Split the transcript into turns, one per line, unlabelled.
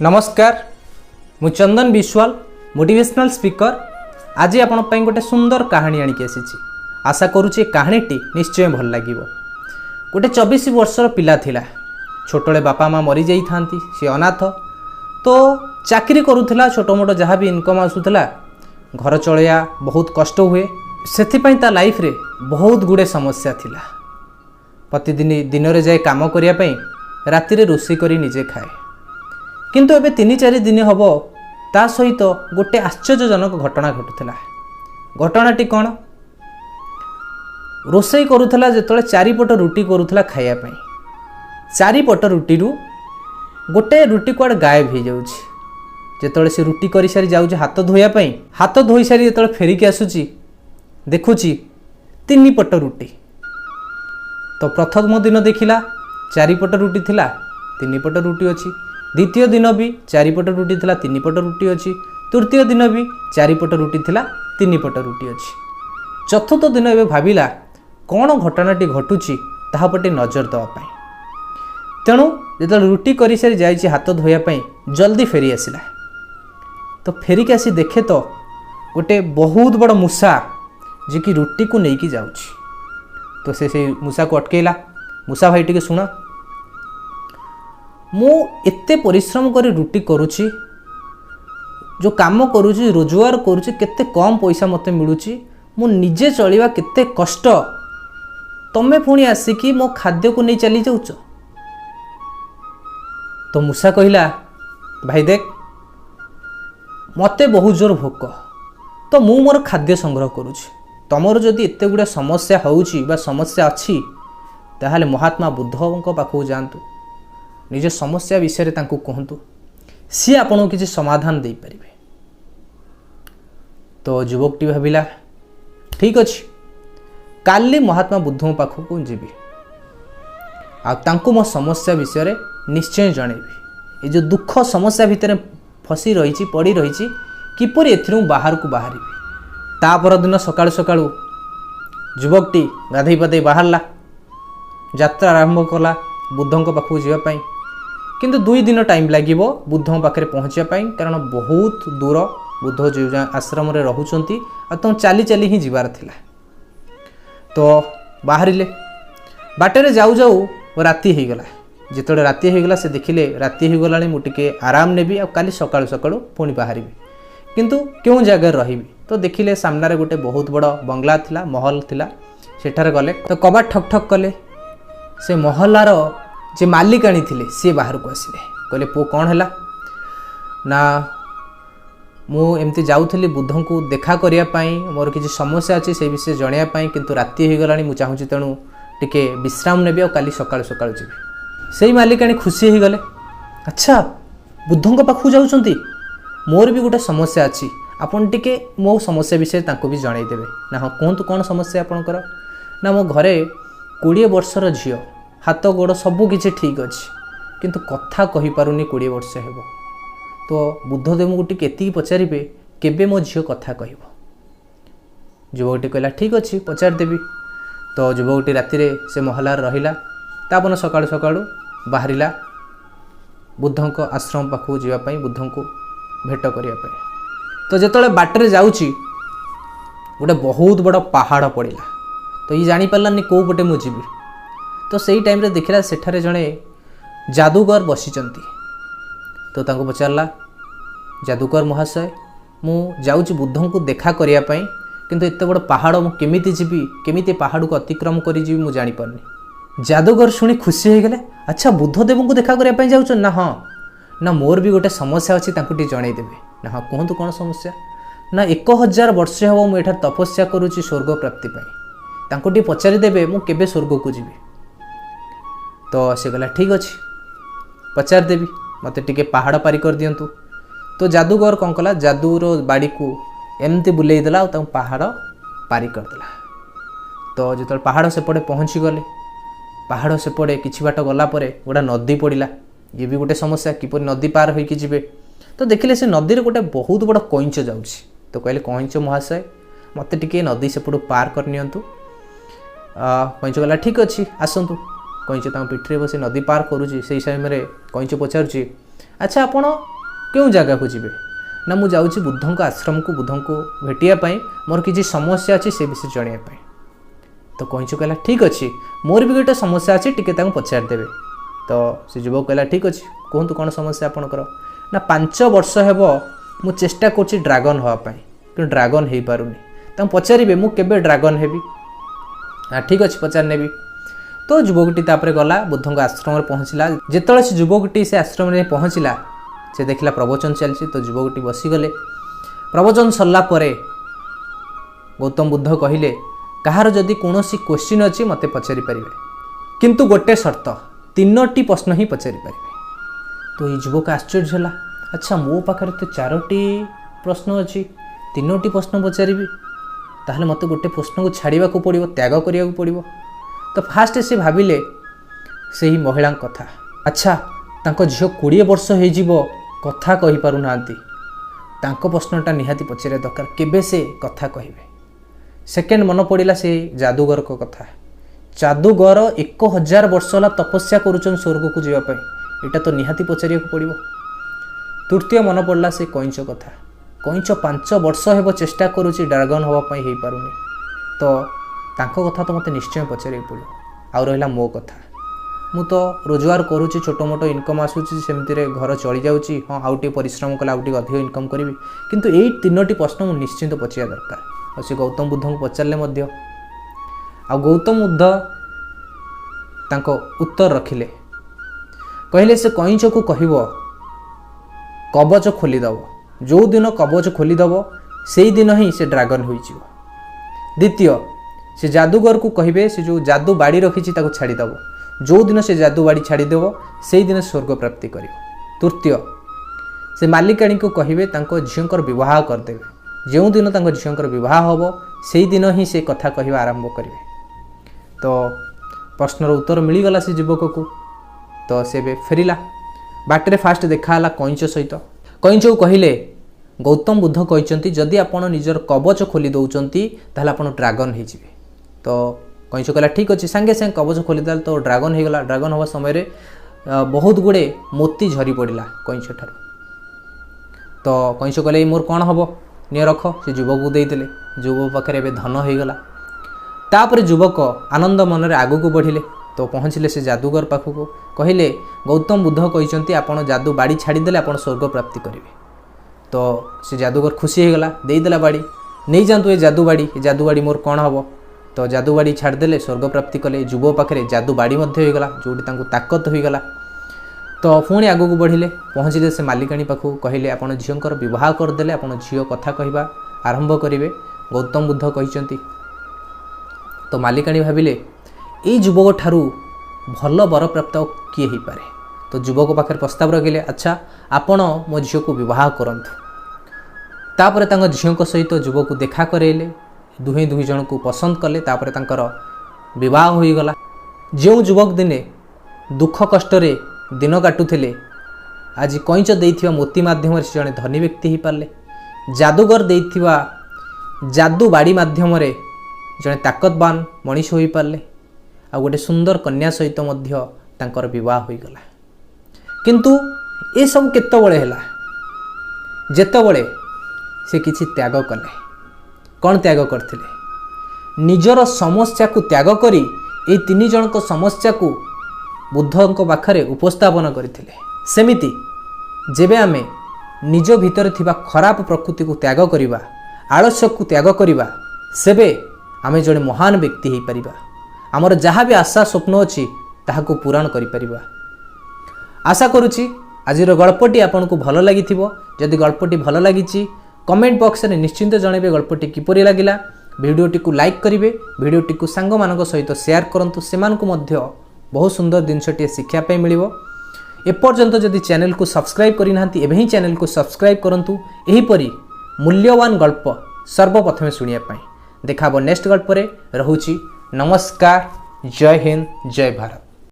नमस्कार मु चंदन Vishwal motivational speaker. आज आपण पई गोटे सुंदर कहानी आनिक आसी। आशा करुचे कहानीटी निश्चय भल लगे। गोटे 24 वर्षर पिला थिला। छोटले बापा माँ मरी जाई थांती। सी अनाथ तो चाकरी करुला। छोट मोट जहाँ भी इनकम आसूला घर चलैया बहुत कष्ट हुए। से ता लाइफ रे बहुत गुड़े समस्या थिला। प्रतिदिन दिन रे जाए काम करने राति रे रोषे करी निजे खाए। किंतु एबे 3-4 दिन हम ता सहित गोटे आश्चर्यजनक घटना घटुला। घटनाटी कौन? रोषे करुला जिते चारिपट रुटी करुला खायापी। चारिपट रुटी गोटे रुटी कुआड़ गायब हो जाऊँगी। जिते से रुटी कर सारी जाऊँ हाथ धोयापी, हाथ धोई सारी जो फेरिकी आसूची देखुची 3 पट रुटी। तो प्रथम दिन देखिला चारिपट रुटी थिला, 3 पट रुटी अच्छी। द्वितीय दिन भी चारिपट रुटी थिला, 3 पट रुटी अच्छी। तृतीय दिन भी चारिपट रुटी थिला, 3 पट रुटी अच्छी। चतुर्थ दिन एवं भाविला कौन घटनाटी घटुची ताहापटे नजर देवाई। तेणु जो रुटी कर सारी जाइए हाथ धोयापी जल्दी फेरी आसला। तो फेरिक आसी देखे तो गोटे बहुत बड़ मूषा जी कि रुटी को लेकिन जाऊँगी। तो से मूषा को अटकेला। मूषा भाई टिके शुण, मु एते परिश्रम कर रुटी करुची, जो काम करुची रोजगार करुची, केते कम पैसा मते मिलुची, मु निजे चलिबा केते कष्ट, तमे पुणी आसिकी मो खाद्य को नहीं चली जाउच। तो मूषा कहिला, भाई देख मते बहुत जोर भोक, तो मु मोर खाद्य संग्रह करुची। तमर जदि एते गुडा समस्या होउची बा समस्या अच्छी ताहाले महात्मा बुद्धଙ୍କ पाखु जातु, निज समस्या विषय तांकु कहतु, सी आपन किसी समाधान दे पारिबे। तो युवकटी भाविला ठीक अछि, काली महात्मा बुद्धଙ୍କ पाखु जीवी आ तांकु मो समस्या विषय निश्चय जनइबी। ये जो दुख समस्या भितर फसी रही पड़ी रही किपर एथिरु बाहर को बाहरी। ता पर दिन सकाळु सकाळु युवकटी गाधई पाधई बाहरला, यात्रा आरंभ कला बुद्धଙ୍କ पाखु जीवाई। किंतु 2 दिन टाइम लागिबो बुद्धଙ୍କ पाखरे पहुँचापी, कारण बहुत दूर बुद्ध जो आश्रम रे रहउचंती आ तो चली चली ही जीवार थिला। तो बाहरिले बाटेरे जाऊ जाऊ राति हो गला। जिते राति हो गला से देखिले राति हो गलानी, मु टिके आराम नेबी आ काली सकाळु सकाळु पुणी बाहरिबी, किंतु क्यों जगह रहिबी। तो देखिले सामने गोटे बहुत बड़ बंगला थिला, महल थिला। सेठारे गले तो कबाट ठक ठक कले। से महलार जे मालिकाणी थिले सी बाहर को आसिले। कहले पो कौन हैला ना, मु एमती जाउथली बुद्ध को देखा करिया पई, मोर किछि समस्या अछि से विषय जणिया पई, किंतु राति हो गलानी, मु चाहूची तेणु टिके विश्राम नेबी और काली सकाळ सकाळ जीवी। सेई मालिकाणी खुशी हो गले। अच्छा बुद्धଙ୍କ पाखु जाउचंती, मोर भी गोटे समस्या अछि, आपन टिके मो समस्या विषय तांको भी जणाई देबे ना। हाँ कहतु कौन समस्या आपनकर ना, मो घरे 20 वर्षर झियो, हाथ गोड़ सबू किछि ठीक अच्छी, किंतु कथा कहि पारुनी 20 वर्ष हेबो। तो बुद्धदेव को टिके एति पचारिबे केबे मो झियो कथा कहबो। युवकटी कहला ठीक अच्छी पचार देबी। तो युवकटी राति रे से महलार रहिला। तापन सकाळु सकाळु बाहरिला बुद्धଙ୍କ आश्रम पाखु जीवा पई, बुद्धଙ୍କୁ भेट करिया पई। तो जेतले बाटरे जाउची गोटे बहुत बड़ पहाड़ पड़िला। तो ये जानी पारलानी को पटे मु जीवी। तो सही टाइम रे देखिला सेठारे जणे जादूगर बसिचंती। तो तांको पचारला, जादूगर महाशय मु जाउची बुद्धଙ୍କୁ देखा करिया पई, किंतु एते बड़ पहाड़ मु केमिति जीवी, केमिति पहाड़ को अतिक्रम करी जीवी मु जानी पारनी। जादूगर शुणी खुशी हो गले। अच्छा बुद्धदेव को देखा करिया पई जाउछ ना? हाँ ना, मोर भी गोटे समस्या अच्छी, तांको टी जणाई देबे ना। हाँ कहतु कौन समस्या ना, 1000 वर्ष हम मुझे तपस्या करुच्ची स्वर्ग प्राप्ति पाई, तांको टी पचारि देबे मु केबे स्वर्ग को जीवी। तो से कहला ठीक अच्छे पचार देवी, मते टिके पहाड़ पारी कर दियंतु। तो जादूगर कौन कला, जादूर बाड़ी को एमती बुलेई देला और पहाड़ पारी करदेला। तो जो पहाड़ सेपटे पहुँची गले, पहाड़ सेपटे किछि बाट गला परे गोटा नदी पड़िला। ये भी गोटे समस्या, किपर नदी पार होइकि जिवे। तो देखिले से नदी रे गोटे बहुत बड़ कइंच जाउछि। तो कहले कइंच महाशय मते टिके नदी सेपटू पार कर नियंतु। कइंच गला ठीक अच्छी आसतु। कइंच पिठरे बस नदी पार करुच्ची से समय में कइंच पचारुची अच्छा आपण क्यों जगह को जीवे ना मु जाऊँगी बुद्धों आश्रम को बुद्धों को भेटिया मोर किसी समस्या अच्छी से विषय जनाइबा तो कईच कहला ठीक अच्छे मोर भी गोटे समस्या अच्छी टी पचारदेवे तो से युवक कहला ठीक अच्छे कहतु कौन समस्या आपणकर ना 5 वर्ष हेब मु चेष्टा कर ड्रागन हाँपाई कि ड्रागन हो पारुनी तक पचारे मु केबे ड्रागन हेबी ठीक अच्छे पचार नेबी तो युवकटी तापर गला बुद्धों आश्रम में पहुँचला जिते से युवकटी से आश्रम में पहुँचला से देखला प्रवचन चलती तो युवकटी बसीगले प्रवचन सरला परे गौतम बुद्ध कहले कहार जदि कौन क्वेश्चन अच्छी मत पचारि पारे किंतु गोटे शर्त 3टी प्रश्न ही पचारि पारे तो ये युवक आश्चर्य होला अच्छा मो पाखे तो 4टी प्रश्न अच्छी 3टी प्रश्न पचारि ताहले मत गोटे प्रश्न को छाड़ा को पड़ो त्याग करिया को पड़ो तो फास्ट से भाविले से ही महिला कथा अच्छा तांको झियो 20 वर्ष हो कथा कहि पारु नांती तांको प्रश्नटा निहाती पचारे दरकार केबे से कथा कहिबे सेकेंड मन पड़ा से जादूगर को कथा जादूगर 1000 वर्ष है तपस्या करुचन स्वर्ग को जीवाई यहाँ तो निहाती पचारिया को पड़ो तृतीय मन पड़ा से कईच कथा कईच 5 वर्ष हे चेष्टा करुच्ची ड्रागन हाँपाई हो पारुनी तो तांको कथा तो मत निश्चय पचारे पड़ो आउ रहा मो कथा मु तो रोजगार करुच्ची छोट मोट इनकम आसूची सेमती घर चली जाऊँगी हाँ आउटे परिश्रम कला आउटे अधिक इनकम करी किंतु यही 3टी प्रश्न मुझे निश्चिंत पचार दरकार और से गौतम बुद्ध को पचारे आ गौतम बुद्ध तांको उत्तर रखिले कहले से कईच को कहब कवच खोलीदेव जो दिन कवच खोलीदेव से दिन ही से ड्रागन हो द्वितीय से जादूगर को कहे से जो जादू बाड़ी रखी छाड़ीदेव जो दिन से जादू बाड़ी छाड़ीदेव से दिन स्वर्ग प्राप्ति कर तृतीय से मालिकाणी को कहे झीर विवाह करदेवे जो दिन झीर विवाह हम से दिन ही से कथा कहवा आरंभ करेंगे तो प्रश्नर उत्तर मिलगला से युवक को तो से फेरला बाटर फास्ट देखाला कईच सहित कईच को कहले गौतम बुद्ध कहते जदि आपड़ निजर कवच खोली दौरान ताल आप ड्रागन हो तो कईच कहला ठीक अच्छे सांगे सांगे कवच खोलीदे तो ड्रागन हो गला ड्रागन हवा समय बहुत गुड़े मोती झरी पड़ा कईच ठार तो कईच कहले मोर कौन हम नि रख से युवक को देते युवक पाखे धन हो गला तापर युवक आनंद मन आग को बढ़िले तो पहुँचले से जादूगर पाखक कहले गौतम बुद्ध कहते आपड़ जादू बाड़ी छाड़ीदे आप स्वर्ग प्राप्ति करेंगे तो से जादूगर खुशी हो गला देदेला बाड़ी नहीं जातु ये जादू बाड़ी मोर कौन हम तो जादू बाड़ी छाड़देले स्वर्ग प्राप्ति कले युवक पाखे जादू बाड़ी होगला जो ताकत होगला तो पुणी आग को बढ़िले पहुँचले से मालिकाणी पाखक कहले आप झीर विवाह करदे आप झील कथा कहवा आरंभ करेंगे गौतम बुद्ध कहते तो मालिकाणी भाविले ये युवक ठारू भल वर प्राप्त किए हो पारे तो युवक पाखे प्रस्ताव रखिले अच्छा आपण मो झील को विवाह करंतु तापर झील सहित युवक को देखा करेले दुहे दुई जन को पसंद कले तापर तांकर विवाह होईगला जो युवक दिने दुख कष्ट दिन काटुले आज कईच देइथिबा मोती माध्यम से जड़े धनी व्यक्ति हो पारे जादूगर देइथिबा जादू बाड़ी माध्यम जड़े ताकतवान मनीष हो पारे आ गोटे सुंदर कन्या सहित मध्य तांकर विवाह होईगला किंतु ए सब केतबेले हैला जेतबेले से किछि त्याग कले कौन त्याग करते निजर समस्या को त्याग करी ए 3 जन को समस्या को बुद्ध पाखरे उपस्थापन करते सेमिति जेबे आमे निज भितर थिबा खराब प्रकृति को त्याग करिबा आलस्य को त्याग करिबा सेबे आमे जड़े महान व्यक्ति हो पारिबा आमर जहाँ भी आशा स्वप्न अच्छी ताहाको पूरण करि परिबा आशा करुछि आजिर गल्पटी आपन को भल लगी जदि गल्पटी भल लगी कमेंट बॉक्स में निश्चिंत जनइबे गल्पटी किपरि लागिला भिडियोटी को लाइक करिवे भिडियोटी को सांग मानक सहित शेयर करंतु सेमानकु मध्य बहुत सुंदर जिनसटी शिक्षा पे मिलिबो एपर्यंत जदि चैनल को सब्सक्राइब करि नांती एबे ही चैनल को सब्सक्राइब करंतु एही परि मूल्यवान गल्प सर्वप्रथमे सुनिया पाई देखाबो नेक्स्ट गल्प रे रहुछि नमस्कार जय हिंद जय भारत।